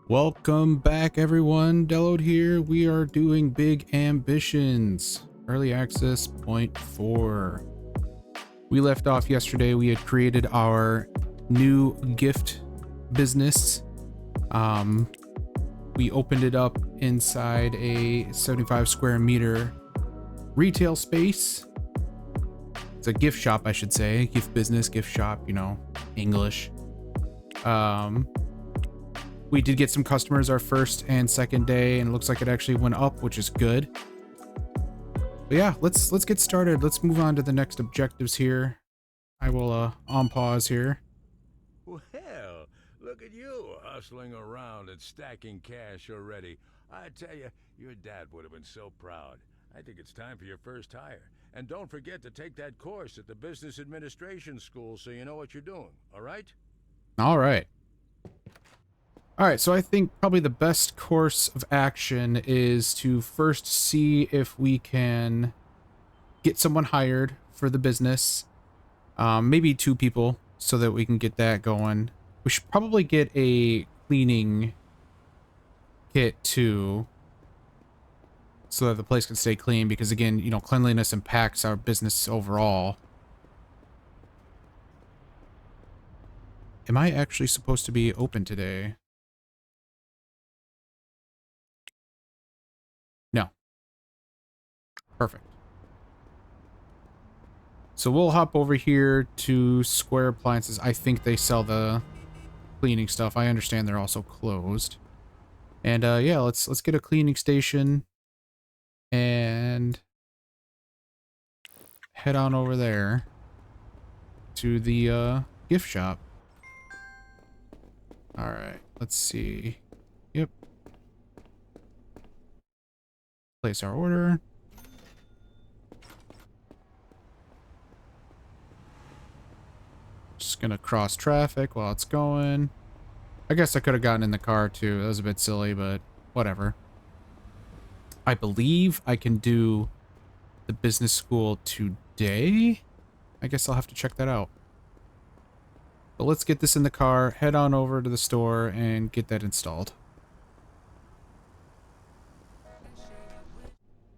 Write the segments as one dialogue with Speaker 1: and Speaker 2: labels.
Speaker 1: Welcome back, everyone. Delode here. We are doing Big Ambitions Early Access Point 4. We left off yesterday. We had created our new gift business. We opened it up inside a 75 square meter retail space. It's a gift shop, I should say. Gift business, gift shop, you know, English. We did get some customers our first and second day, and it looks like it actually went up, which is good. But yeah, let's get started. Let's move on to the next objectives here. I will on pause here.
Speaker 2: Well, look at you hustling around and stacking cash already. I tell you, your dad would have been so proud. I think it's time for your first hire. And don't forget to take that course at the Business Administration School so you know what you're doing, all right?
Speaker 1: All right. All right, so I think probably the best course of action is to first see if we can get someone hired for the business. Maybe 2 people so that we can get that going. We should probably get a cleaning kit too, so that the place can stay clean, because again, you know, cleanliness impacts our business overall. Am I actually supposed to be open today? No. Perfect. So we'll hop over here to Square Appliances. I think they sell the cleaning stuff. I understand they're also closed. And yeah, let's get a cleaning station and head on over there to the gift shop. All right, let's see. Yep. Place our order. Just gonna cross traffic while it's going. I guess I could have gotten in the car too. That was a bit silly, but whatever. I believe I can do the business school today. I guess I'll have to check that out. But let's get this in the car, head on over to the store, and get that installed.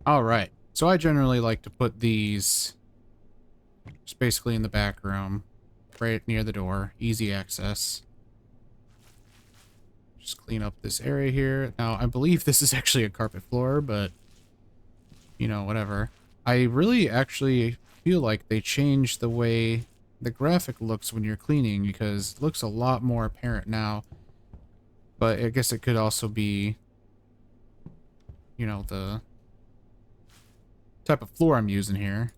Speaker 1: All right. So I generally like to put these just basically in the back room, right near the door, easy access. Just clean up this area here. Now, I believe this is actually a carpet floor, but you know, whatever. I really actually feel like they changed the way the graphic looks when you're cleaning, because it looks a lot more apparent now. But I guess it could also be, you know, the type of floor I'm using here.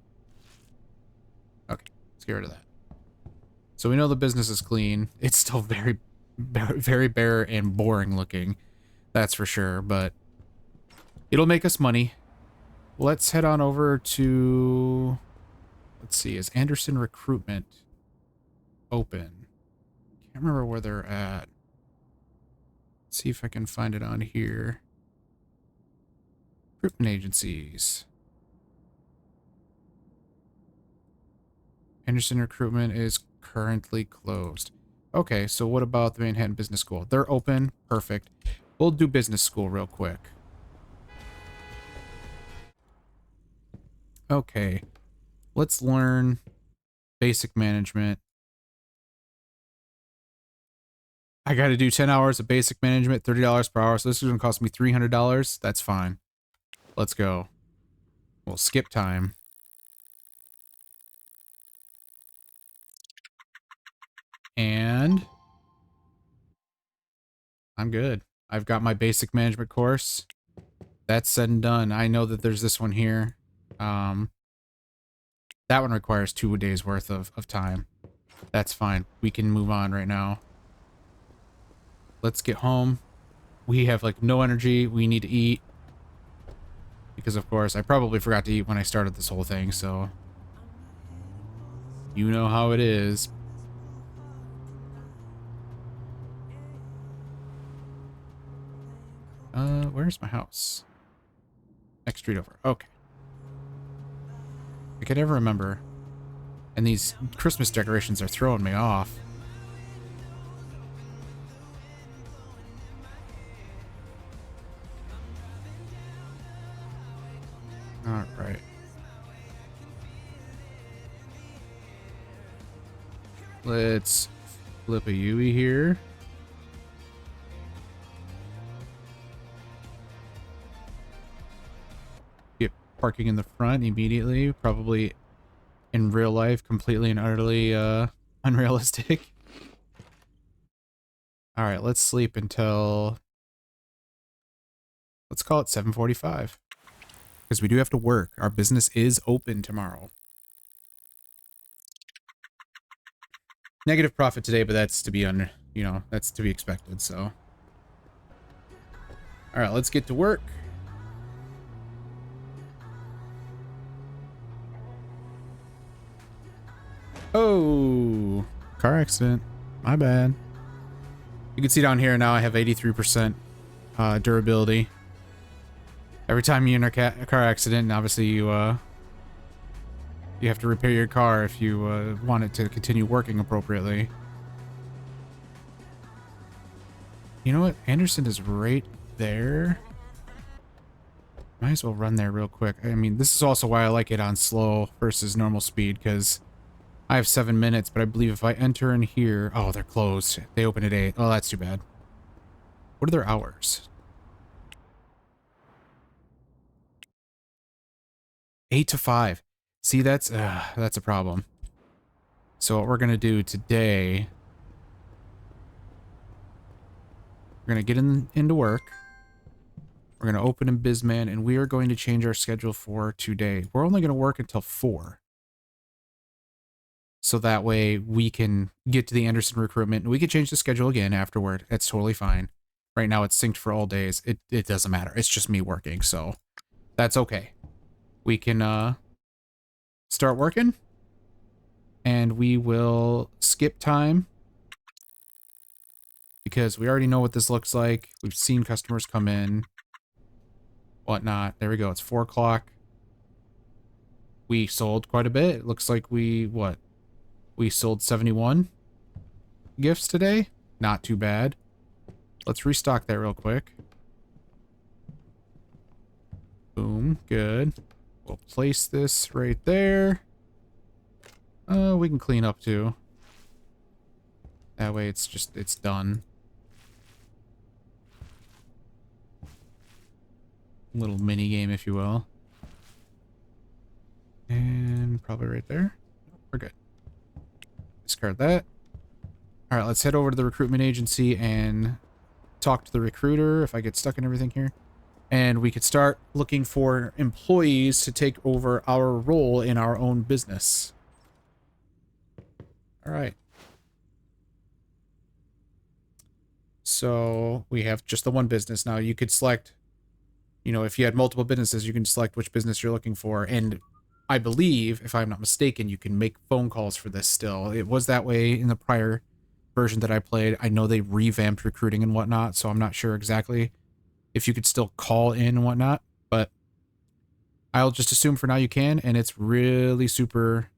Speaker 1: Okay, let's get rid of that. So we know the business is clean. It's still very bare and boring looking, that's for sure, but it'll make us money. Let's head on over to, let's see, is Anderson Recruitment open? Can't remember where they're at. Let's see if I can find it on here. Recruitment agencies. Anderson Recruitment is currently closed. Okay, so what about the Manhattan Business School? They're open. Perfect. We'll do business school real quick. Okay. Let's learn basic management. I got to do 10 hours of basic management, $30 per hour. So this is going to cost me $300. That's fine. Let's go. We'll skip time. And I'm good. I've got my basic management course. That's said and done. I know that there's this one here. That one requires 2 days worth of time. That's fine. We can move on right now. Let's get home. We have like no energy. We need to eat. Because of course, I probably forgot to eat when I started this whole thing, so you know how it is. Where's my house? Next street over. Okay. I can never remember. And these Christmas decorations are throwing me off. All right. Let's flip a Yui here. Get parking in the front immediately. Probably in real life, completely and utterly unrealistic. All right, let's sleep until, let's call it 7:45. Because we do have to work. Our business is open tomorrow. Negative profit today, but that's to be that's to be expected, so. All right, let's get to work. Oh, car accident. My bad. You can see down here now I have 83% durability. Every time you're in a car accident, obviously you have to repair your car if you want it to continue working appropriately. You know what? Anderson is right there. Might as well run there real quick. I mean, this is also why I like it on slow versus normal speed, because I have 7 minutes, but I believe if I enter in here... Oh, they're closed. They open at 8. Oh, that's too bad. What are their hours? 8 to 5. See, that's a problem. So what we're going to do today... We're going to get into work. We're going to open in Bizman, and we are going to change our schedule for today. We're only going to work until 4. So that way we can get to the Anderson recruitment. We can change the schedule again afterward. That's totally fine. Right now it's synced for all days. It doesn't matter. It's just me working, so that's okay. We can start working, and we will skip time because we already know what this looks like. We've seen customers come in, whatnot. There we go. It's 4 o'clock. We sold quite a bit. It looks like we sold 71 gifts today. Not too bad. Let's restock that real quick. Boom. Good. We'll place this right there. We can clean up too. That way it's done. Little mini game, if you will. And probably right there. We're good. Discard that. All right, let's head over to the recruitment agency and talk to the recruiter if I get stuck in everything here. And we could start looking for employees to take over our role in our own business. All right. So we have just the one business. Now you could select, if you had multiple businesses, you can select which business you're looking for. And I believe, if I'm not mistaken, you can make phone calls for this still. It was that way in the prior version that I played. I know they revamped recruiting and whatnot, so I'm not sure exactly if you could still call in and whatnot, but I'll just assume for now you can, and it's really super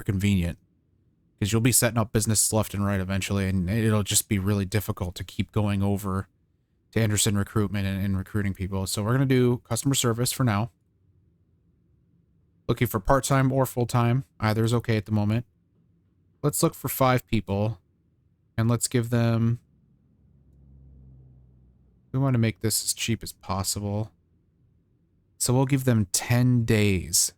Speaker 1: convenient because you'll be setting up businesses left and right eventually, and it'll just be really difficult to keep going over to Anderson recruitment and recruiting people. So we're going to do customer service for now. Looking for part-time or full-time. Either is okay at the moment. Let's look for 5 people, and let's give them... We want to make this as cheap as possible. So we'll give them 10 days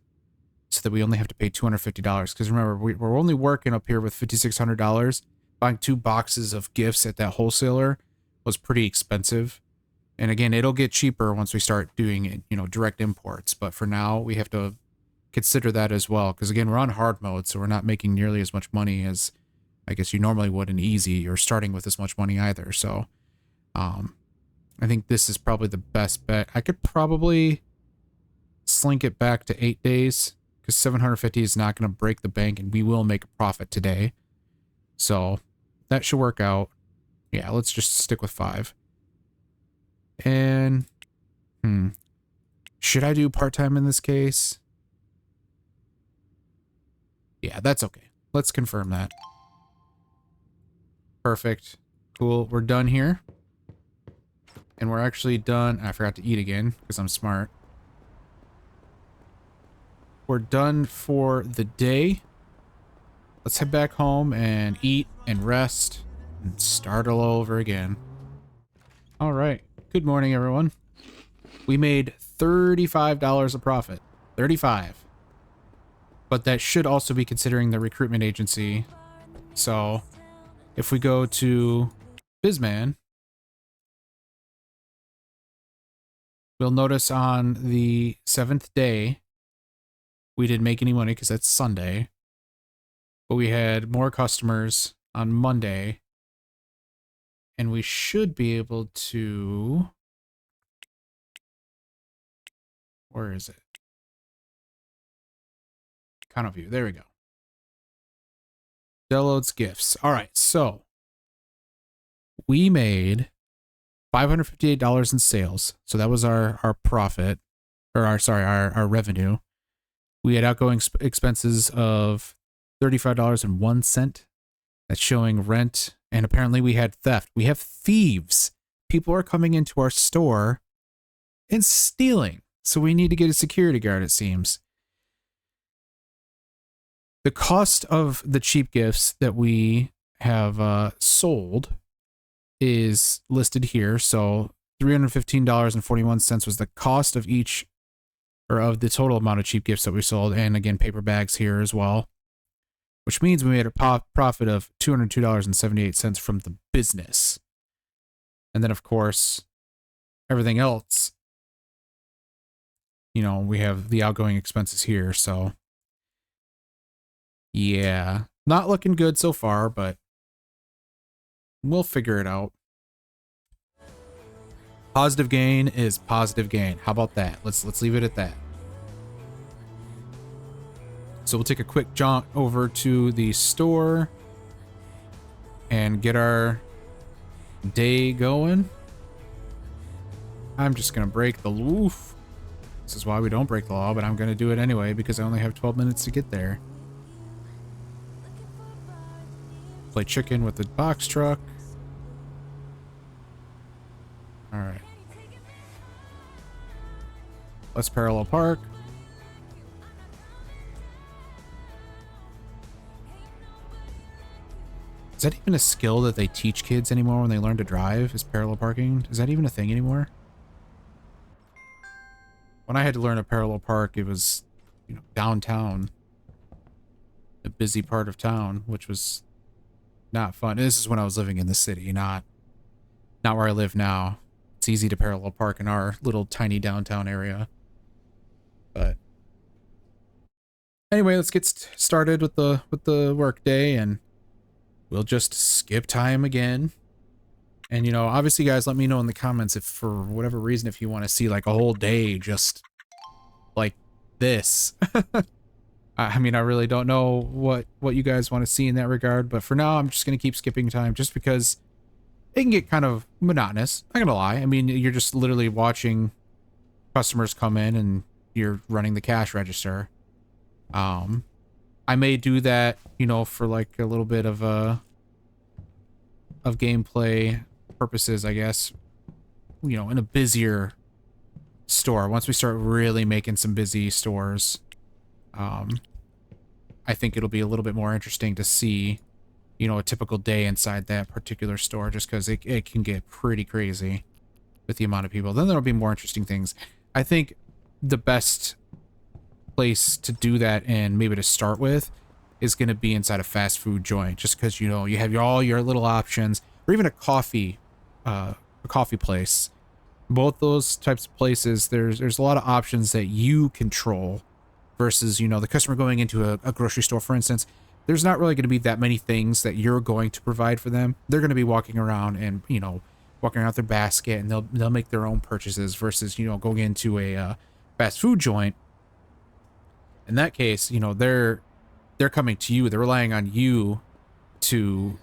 Speaker 1: so that we only have to pay $250. Because remember, we're only working up here with $5,600. Buying 2 boxes of gifts at that wholesaler was pretty expensive. And again, it'll get cheaper once we start doing, direct imports. But for now, we have to consider that as well. Because again, we're on hard mode, so we're not making nearly as much money as I guess you normally would in easy, or starting with as much money either. So, I think this is probably the best bet. I could probably slink it back to 8 days because 750 is not going to break the bank, and we will make a profit today. So that should work out. Yeah, let's just stick with 5. And, should I do part-time in this case? Yeah, that's okay. Let's confirm that. Perfect. Cool. We're done here. And we're actually done. I forgot to eat again because I'm smart. we're done for the day. Let's head back home and eat and rest and start all over again. All right. Good morning, everyone. We made $35 a profit. 35. But that should also be considering the recruitment agency. So if we go to Bizman, we'll notice on the 7th day, we didn't make any money because that's Sunday. But we had more customers on Monday. And we should be able to... Where is it? Account view. There we go. Downloads gifts. All right, so we made $558 in sales. So that was our profit, or our revenue. We had outgoing expenses of $35.01. That's showing rent, and apparently we had theft. We have thieves. People are coming into our store and stealing. So we need to get a security guard, it seems. The cost of the cheap gifts that we have sold is listed here. So $315.41 was the cost of each, or of the total amount of cheap gifts that we sold. And again, paper bags here as well, which means we made a profit of $202.78 from the business. And then, of course, everything else, you know, we have the outgoing expenses here. So yeah, not looking good so far, but we'll figure it out. Positive gain is positive gain. How about that? Let's leave it at that. So we'll take a quick jaunt over to the store and get our day going. I'm just gonna break the law. This is why we don't break the law, but I'm gonna do it anyway because I only have 12 minutes to get there. Play chicken with the box truck. All right. Let's parallel park. Is that even a skill that they teach kids anymore when they learn to drive? Is parallel parking? Is that even a thing anymore? When I had to learn a parallel park, it was, you know, downtown, a busy part of town, which was not fun. This is when I was living in the city, not where I live now. It's easy to parallel park in our little tiny downtown area. But anyway, let's get started with the work day, and we'll just skip time again. And, you know, obviously, guys, let me know in the comments if, for whatever reason, if you want to see, like, a whole day just like this. I mean, I really don't know what you guys want to see in that regard. But for now, I'm just going to keep skipping time just because it can get kind of monotonous. I'm not going to lie. I mean, you're just literally watching customers come in and you're running the cash register. I may do that, you know, for like a little bit of gameplay purposes, I guess, you know, in a busier store. Once we start really making some busy stores, I think it'll be a little bit more interesting to see, you know, a typical day inside that particular store, just because it can get pretty crazy with the amount of people. Then there'll be more interesting things. I think the best place to do that, and maybe to start with, is going to be inside a fast food joint, just because, you know, you have all your little options, or even a coffee place. Both those types of places, there's a lot of options that you control versus, you know, the customer going into a grocery store, for instance. There's not really going to be that many things that you're going to provide for them. They're going to be walking around and, you know, walking around with their basket, and they'll make their own purchases versus, you know, going into a fast food joint. In that case, you know, they're coming to you. They're relying on you to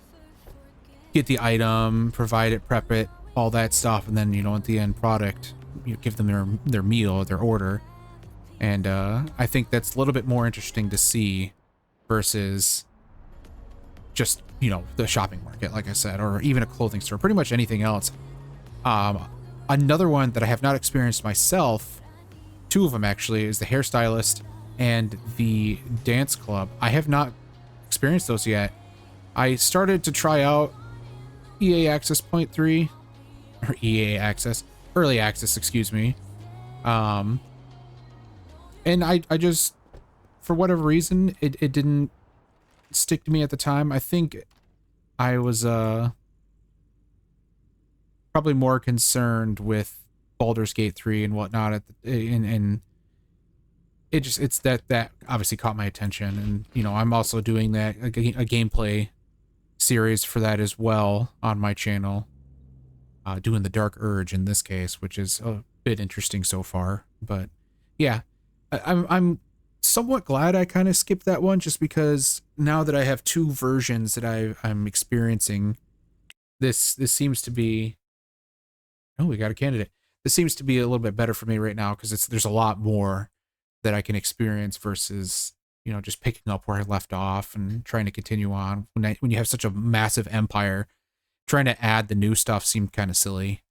Speaker 1: get the item, provide it, prep it, all that stuff, and then, you know, at the end product, you give them their meal, their order. And I think that's a little bit more interesting to see versus just, you know, the shopping market, like I said, or even a clothing store, pretty much anything else. Another one that I have not experienced myself, two of them actually, is the hairstylist and the dance club. I have not experienced those yet. I started to try out EA Access Point 3, or EA Access, Early Access, excuse me. Um, and I just, for whatever reason, it didn't stick to me at the time. I think I was probably more concerned with Baldur's Gate 3 and whatnot at and it's that obviously caught my attention. And you know, I'm also doing that a gameplay series for that as well on my channel, doing the Dark Urge in this case, which is a bit interesting so far. But yeah, I'm somewhat glad I kind of skipped that one, just because now that I have two versions that I'm experiencing, this seems to be, oh, we got a candidate. This seems to be a little bit better for me right now, because there's a lot more that I can experience versus, you know, just picking up where I left off and trying to continue on. When you have such a massive empire, trying to add the new stuff seemed kind of silly.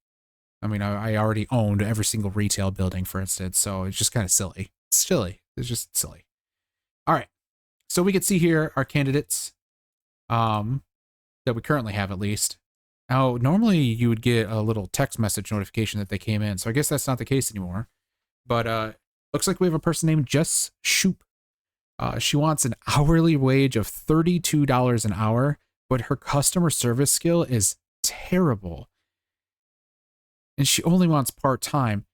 Speaker 1: I mean, I already owned every single retail building, for instance, so it's just kind of silly. It's silly. It's just silly. All right. So we can see here our candidates, that we currently have, at least. Now, normally you would get a little text message notification that they came in, so I guess that's not the case anymore. But looks like we have a person named Jess Shoop. She wants an hourly wage of $32 an hour, but her customer service skill is terrible. And she only wants part-time.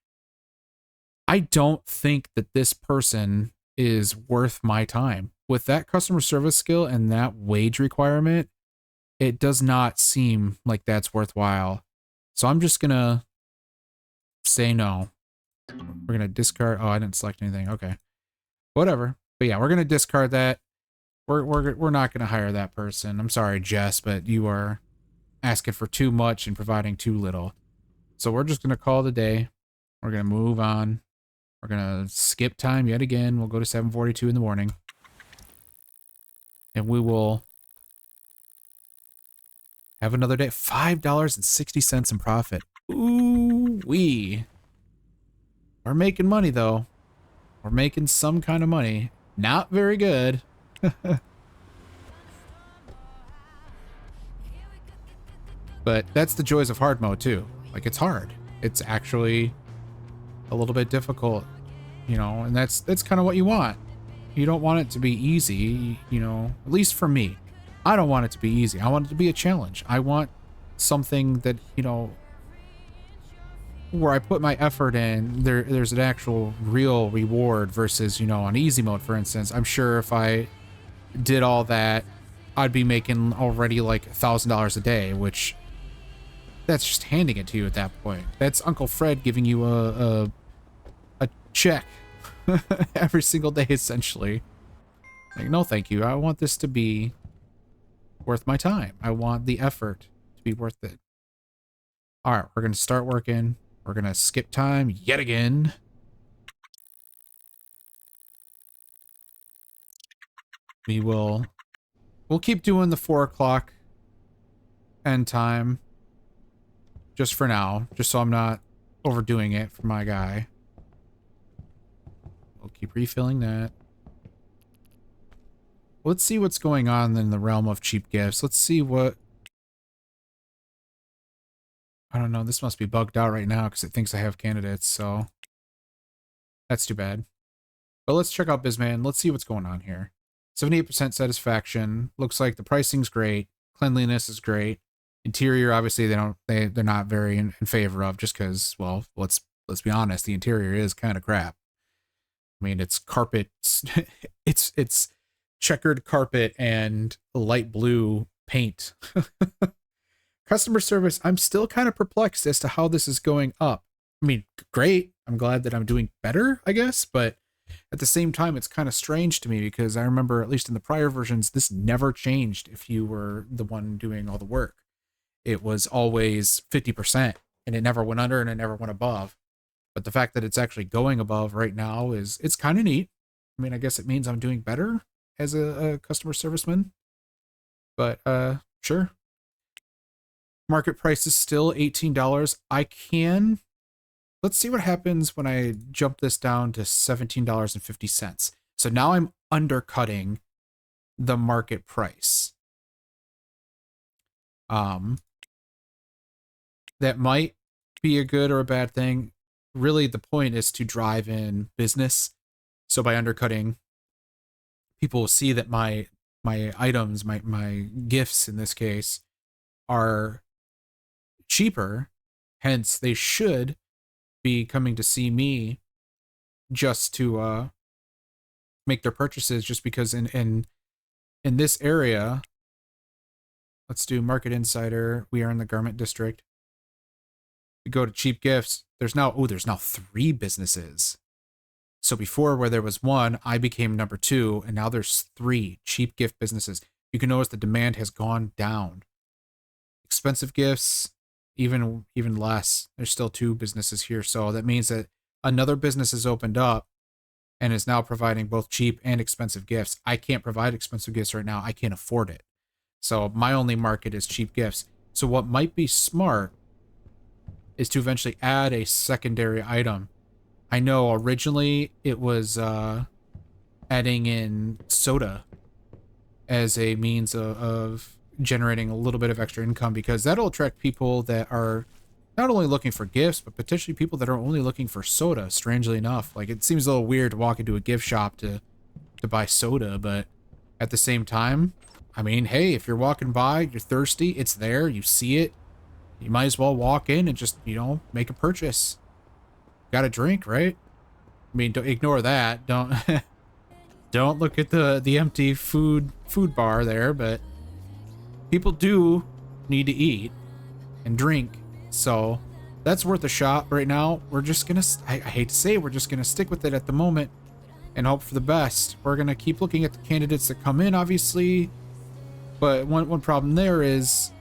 Speaker 1: I don't think that this person is worth my time. With that customer service skill and that wage requirement, it does not seem like that's worthwhile. So I'm just gonna say no. We're gonna discard. Oh, I didn't select anything. Okay, whatever. But yeah, we're gonna discard that. We're not gonna hire that person. I'm sorry, Jess, but you are asking for too much and providing too little. So we're just gonna call it a day. We're gonna move on. We're gonna skip time yet again. We'll go to 7:42 in the morning, and we will have another day. $5.60 in profit. Ooh, we are making money though. We're making some kind of money. Not very good. But that's the joys of hard mode too. Like, it's hard. It's actually a little bit difficult, you know, and that's kind of what you want. You don't want it to be easy, you know, at least for me. I don't want it to be easy. I want it to be a challenge. I want something that, you know, where I put my effort in, there's an actual real reward versus, you know, on easy mode, for instance. I'm sure if I did all that, I'd be making already like $1,000 a day, which that's just handing it to you at that point. That's Uncle Fred giving you a check every single day, essentially. Like, no, thank you. I want this to be worth my time. I want the effort to be worth it. All right, we're going to start working. We're going to skip time yet again. We'll keep doing the 4 o'clock end time just for now, just so I'm not overdoing it for my guy. We'll keep refilling that. Let's see what's going on in the realm of cheap gifts. Let's see what... I don't know. This must be bugged out right now because it thinks I have candidates, so... That's too bad. But let's check out Bizman. Let's see what's going on here. 78% satisfaction. Looks like the pricing's great. Cleanliness is great. Interior, obviously, they're not very in favor of, just because, well, let's be honest, the interior is kind of crap. I mean, it's carpet, it's checkered carpet and light blue paint. Customer service, I'm still kind of perplexed as to how this is going up. I mean, great. I'm glad that I'm doing better, I guess, but at the same time, it's kind of strange to me because I remember, at least in the prior versions, this never changed if you were the one doing all the work. It was always 50%, and it never went under and it never went above. But the fact that it's actually going above right now it's kind of neat. I mean, I guess it means I'm doing better as a customer serviceman. But sure. Market price is still $18. Let's see what happens when I jump this down to $17.50. So now I'm undercutting the market price. Um, that might be a good or a bad thing. Really, the point is to drive in business. So by undercutting, people will see that my items, my gifts in this case, are cheaper. Hence, they should be coming to see me just to make their purchases. Just because in this area, let's do Market Insider. We are in the garment district. We go to cheap gifts. There's now three businesses. So before, where there was one, I became number two, and now there's three cheap gift businesses. You can notice the demand has gone down. Expensive gifts, even less. There's still two businesses here, so that means that another business has opened up and is now providing both cheap and expensive gifts. I can't provide expensive gifts right now. I can't afford it. So my only market is cheap gifts. So what might be smart is to eventually add a secondary item. I know originally it was adding in soda as a means of generating a little bit of extra income, because that'll attract people that are not only looking for gifts, but potentially people that are only looking for soda, strangely enough. Like, it seems a little weird to walk into a gift shop to buy soda, but at the same time, I mean, hey, if you're walking by, you're thirsty, it's there, you see it, you might as well walk in and just, make a purchase. Got a drink, right? I mean, don't ignore that. Don't don't look at the empty food bar there, but people do need to eat and drink. So that's worth a shot right now. We're just gonna, I hate to say it, we're just gonna stick with it at the moment and hope for the best. We're gonna keep looking at the candidates that come in, obviously, but one problem there is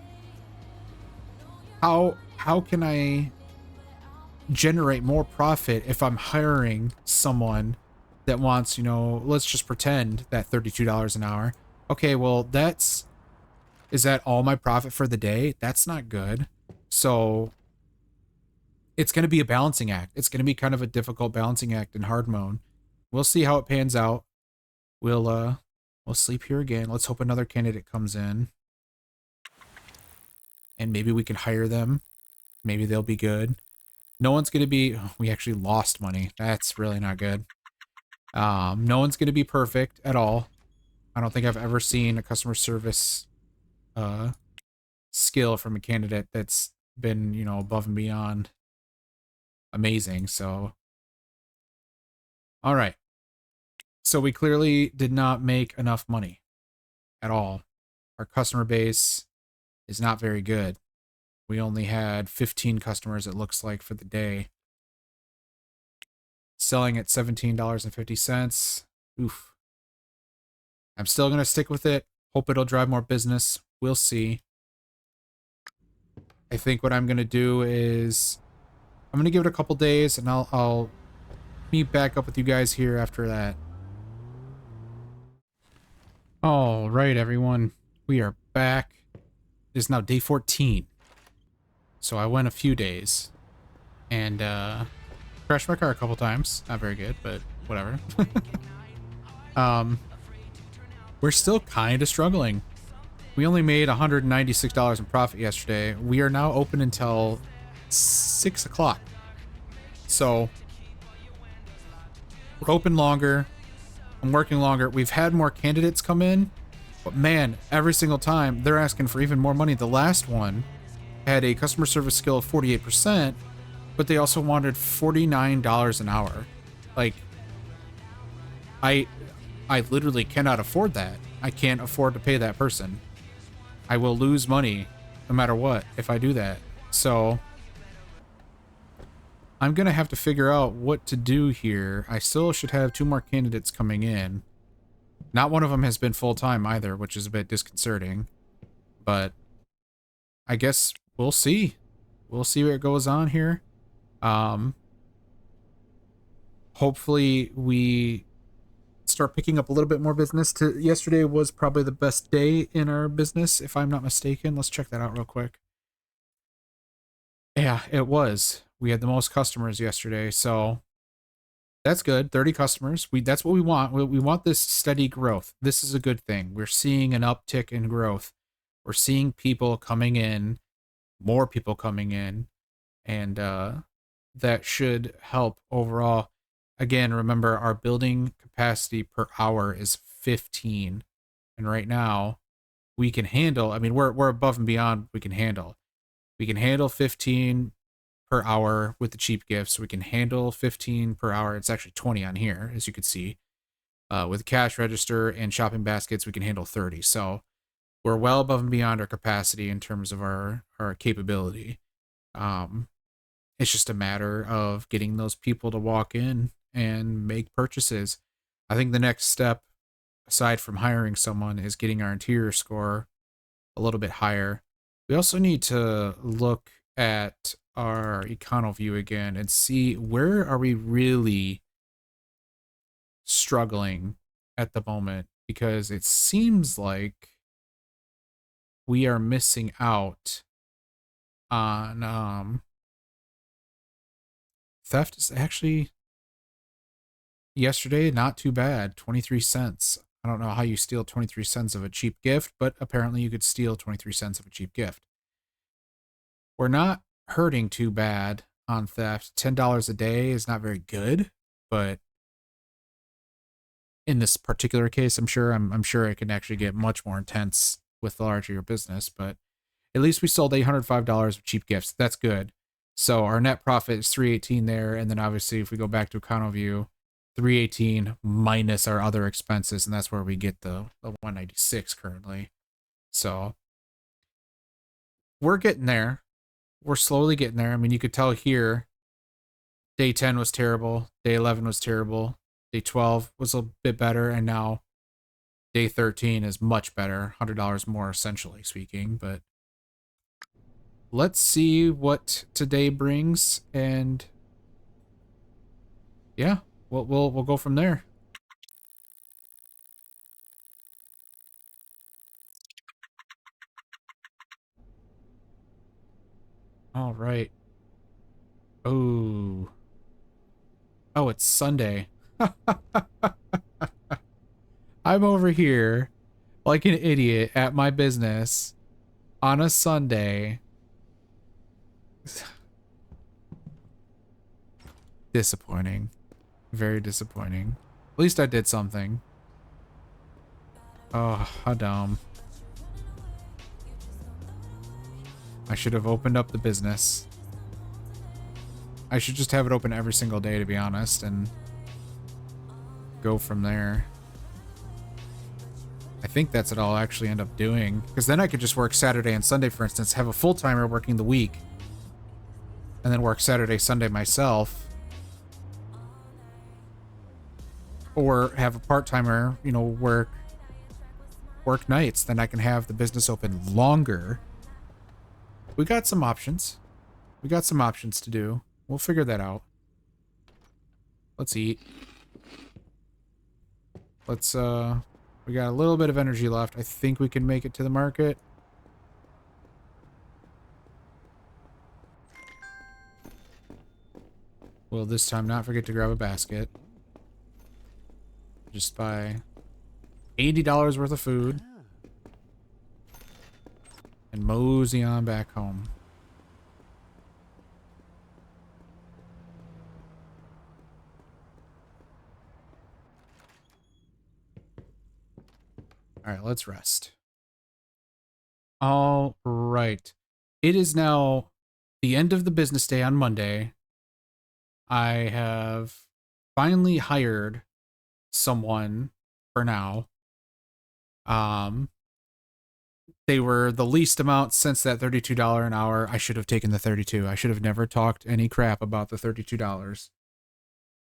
Speaker 1: how can I generate more profit if I'm hiring someone that wants, let's just pretend that $32 an hour. Okay, well, is that all my profit for the day? That's not good. So it's going to be a balancing act. It's going to be kind of a difficult balancing act in hard mode. We'll see how it pans out. We'll sleep here again. Let's hope another candidate comes in and maybe we can hire them. Maybe they'll be good. No one's going to be, oh, we actually lost money. That's really not good. No one's going to be perfect at all. I don't think I've ever seen a customer service skill from a candidate that's been, above and beyond amazing. So, all right. So we clearly did not make enough money at all. Our customer base is not very good. We only had 15 customers, it looks like, for the day. Selling at $17.50. Oof. I'm still going to stick with it. Hope it'll drive more business. We'll see. I think what I'm going to do is I'm going to give it a couple days and I'll meet back up with you guys here after that. All right, everyone. We are back. It is now day 14. So I went a few days and crashed my car a couple times. Not very good, but whatever. We're still kind of struggling. We only made $196 in profit yesterday. We are now open until 6 o'clock. So we're open longer. I'm working longer. We've had more candidates come in, but man, every single time they're asking for even more money. The last one had a customer service skill of 48%, but they also wanted $49 an hour. Like, I literally cannot afford that. I can't afford to pay that person. I will lose money no matter what if I do that. So I'm going to have to figure out what to do here. I still should have 2 more candidates coming in. Not one of them has been full-time either, which is a bit disconcerting. But I guess we'll see. We'll see what goes on here. Hopefully we start picking up a little bit more business. Yesterday was probably the best day in our business, if I'm not mistaken. Let's check that out real quick. Yeah, it was. We had the most customers yesterday, so That's good. 30 customers. That's what we want. We want this steady growth. This is a good thing. We're seeing an uptick in growth. We're seeing people coming in, more people coming in, and that should help overall. Again, remember our building capacity per hour is 15, and right now we can handle. I mean, we're above and beyond. We can handle. We can handle 15 per hour with the cheap gifts. We can handle 15 per hour. It's actually 20 on here, as you can see. With cash register and shopping baskets, we can handle 30. So we're well above and beyond our capacity in terms of our capability. Um, it's just a matter of getting those people to walk in and make purchases. I think the next step, aside from hiring someone, is getting our interior score a little bit higher. We also need to look at our econo view again and see where are we really struggling at the moment, because it seems like we are missing out on theft. Is actually yesterday not too bad, 23 cents. I don't know how you steal 23 cents of a cheap gift, but apparently you could steal 23 cents of a cheap gift. We're not hurting too bad on theft. $10 a day is not very good, but in this particular case, I'm sure it can actually get much more intense with the larger your business, but at least we sold $805 of cheap gifts. That's good. So our net profit is 318 there, and then obviously if we go back to econo view, 318 minus our other expenses, and that's where we get the 196 currently. So we're getting there. We're slowly getting there. I mean, you could tell here day 10 was terrible, day 11 was terrible, day 12 was a bit better, and now day 13 is much better, $100 more essentially speaking. But let's see what today brings, and yeah, we'll go from there. All right. Oh, oh, it's Sunday. I'm over here like an idiot at my business on a Sunday. Disappointing. Very disappointing. At least I did something. Oh, how dumb. I should have opened up the business. I should just have it open every single day, to be honest, and go from there. I think that's what I'll actually end up doing, because then I could just work Saturday and Sunday, for instance, have a full-timer working the week, and then work Saturday, Sunday myself, or have a part-timer, you know, work nights. Then I can have the business open longer. We got some options. We got some options to do. We'll figure that out. Let's eat. Let's, we got a little bit of energy left. I think we can make it to the market. We'll this time not forget to grab a basket. Just buy $80 worth of food. And mosey on back home. All right, let's rest. All right. It is now the end of the business day on Monday. I have finally hired someone for now. They were the least amount since that $32 an hour. I should have taken the 32. I should have never talked any crap about the $32.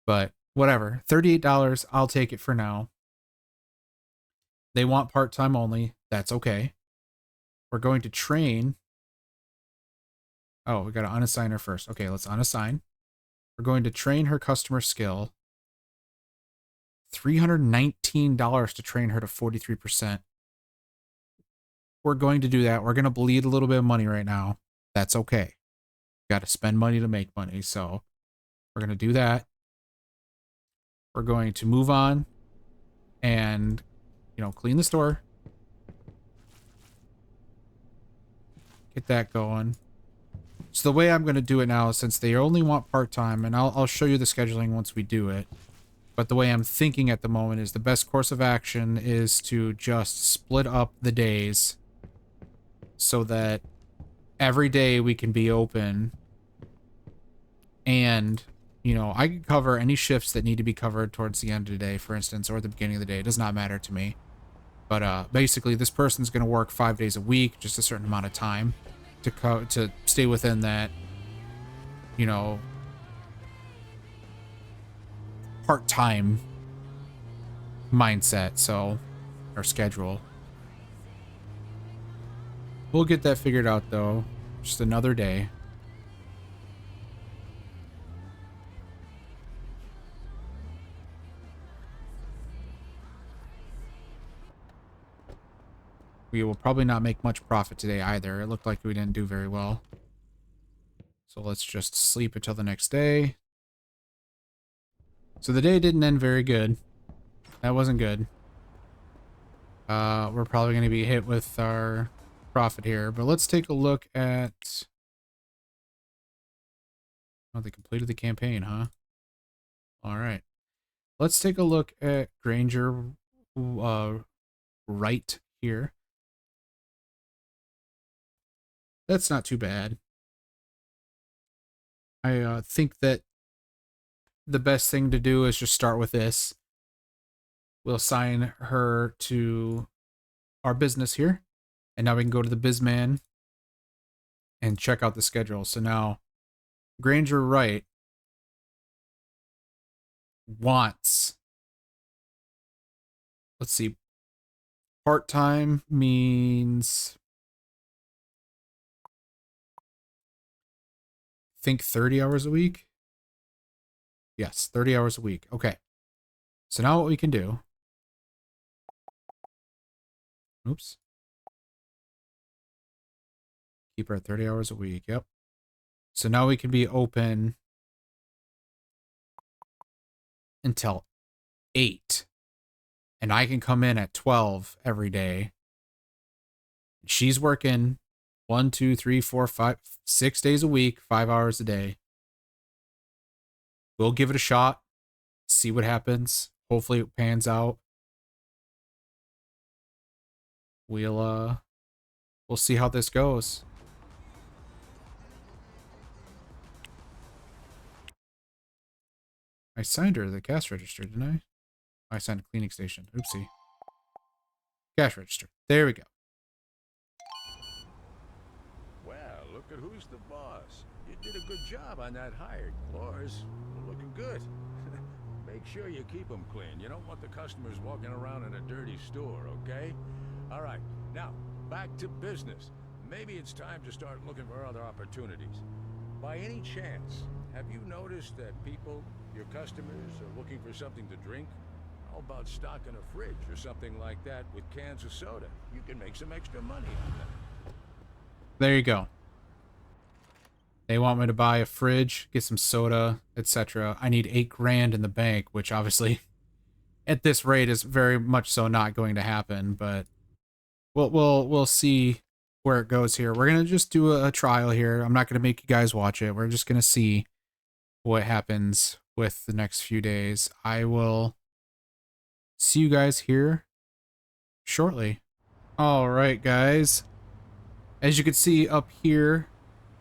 Speaker 1: But whatever. $38, I'll take it for now. They want part-time only. That's okay. We're going to train. Oh, we got to unassign her first. Okay, let's unassign. We're going to train her customer skill. $319 to train her to 43%. We're going to do that. We're going to bleed a little bit of money right now. That's okay. Got to spend money to make money. So we're going to do that. we're going to move on and, you know, clean the store. Get that going. So the way I'm going to do it now, since they only want part-time, and I'll show you the scheduling once we do it. But the way I'm thinking at the moment is the best course of action is to just split up the days so that every day we can be open. And, you know, I can cover any shifts that need to be covered towards the end of the day, for instance, or at the beginning of the day. It does not matter to me. But basically, this person's going to work 5 days a week, just a certain amount of time to stay within that, you know, part-time mindset, so, or schedule. We'll get that figured out, though. Just another day. We will probably not make much profit today either. It looked like we didn't do very well. So let's just sleep until the next day. So the day didn't end very good. That wasn't good. We're probably going to be hit with our profit here. But let's take a look at... Oh, they completed the campaign, huh? Alright. Let's take a look at Granger right here. That's not too bad. I think that the best thing to do is just start with this. We'll assign her to our business here. And now we can go to the Bizman and check out the schedule. So now Granger Wright wants, let's see, part-time means, I think 30 hours a week. Yes, 30 hours a week. Okay. So now what we can do, oops. Keep her at 30 hours a week. Yep. So now we can be open until 8. And I can come in at 12 every day. She's working 1, 2, 3, 4, 5, 6 days a week, 5 hours a day. We'll give it a shot. See what happens. Hopefully it pans out. We'll see how this goes. I signed her the cash register, didn't I? I signed a cleaning station. Oopsie. Cash register. There we go.
Speaker 2: Well, look at who's the boss. You did a good job on that hire. Floors are looking good. Make sure you keep them clean. You don't want the customers walking around in a dirty store, okay? All right, now, back to business. Maybe it's time to start looking for other opportunities. By any chance, have you noticed that people, your customers, are looking for something to drink? How about stocking a fridge or something like that with cans of soda? You can make some extra money on that.
Speaker 1: There you go. They want me to buy a fridge, get some soda, etc. I need 8 grand in the bank, which obviously at this rate is very much so not going to happen, but we'll see where it goes here. We're going to just do a trial here. I'm not going to make you guys watch it. We're just going to see what happens with the next few days. I will see you guys here shortly. All right, guys. As you can see up here,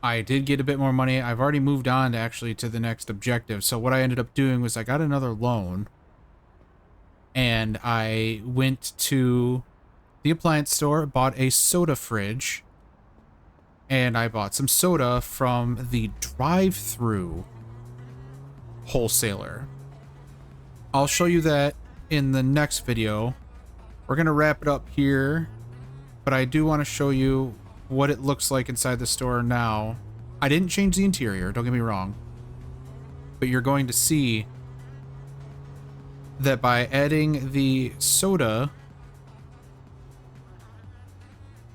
Speaker 1: I did get a bit more money. I've already moved on to actually to the next objective. So what I ended up doing was I got another loan and I went to the appliance store, bought a soda fridge, and I bought some soda from the drive-through wholesaler. I'll show you that in the next video. We're going to wrap it up here, but I do want to show you what it looks like inside the store now. I didn't change the interior, don't get me wrong, but you're going to see that by adding the soda,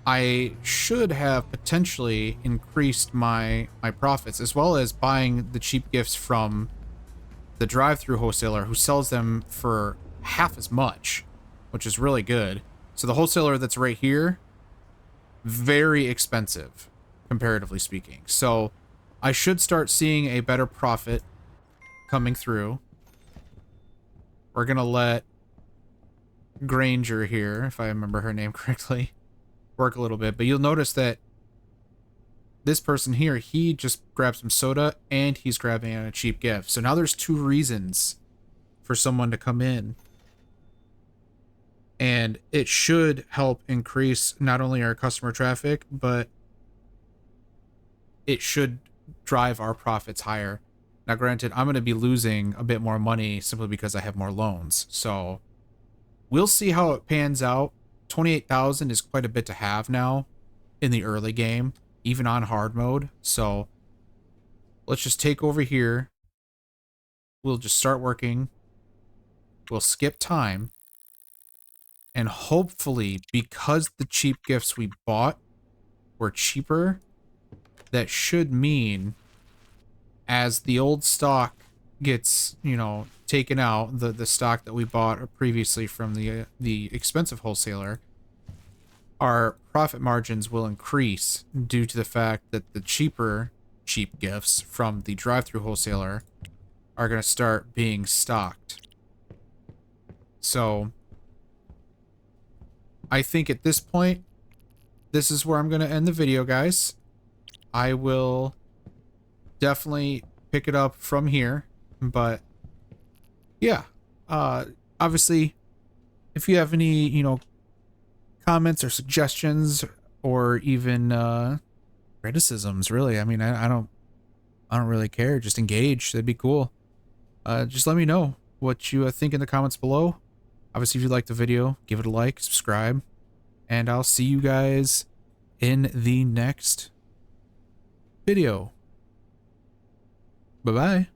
Speaker 1: I should have potentially increased my profits, as well as buying the cheap gifts from the drive-through wholesaler who sells them for half as much, which is really good. So the wholesaler that's right here, very expensive, comparatively speaking. So I should start seeing a better profit coming through. We're going to let Granger here, if I remember her name correctly, work a little bit. But you'll notice that this person here, he just grabbed some soda and he's grabbing a cheap gift. So now there's 2 reasons for someone to come in. And it should help increase not only our customer traffic, but it should drive our profits higher. Now, granted, I'm going to be losing a bit more money simply because I have more loans. So we'll see how it pans out. 28,000 is quite a bit to have now in the early game, even on hard mode. So let's just take over here. We'll just start working. We'll skip time. And hopefully, because the cheap gifts we bought were cheaper, that should mean as the old stock gets, you know, taken out, the stock that we bought previously from the expensive wholesaler, our profit margins will increase due to the fact that the cheap gifts from the drive-through wholesaler are going to start being stocked. So I think at this point, this is where I'm going to end the video, guys. I will definitely pick it up from here, but yeah, obviously, if you have any, you know, comments or suggestions or even criticisms, really, I mean, I don't really care. Just engage. That'd be cool. Just let me know what you think in the comments below. Obviously, if you liked the video, give it a like, subscribe, and I'll see you guys in the next video. Bye-bye.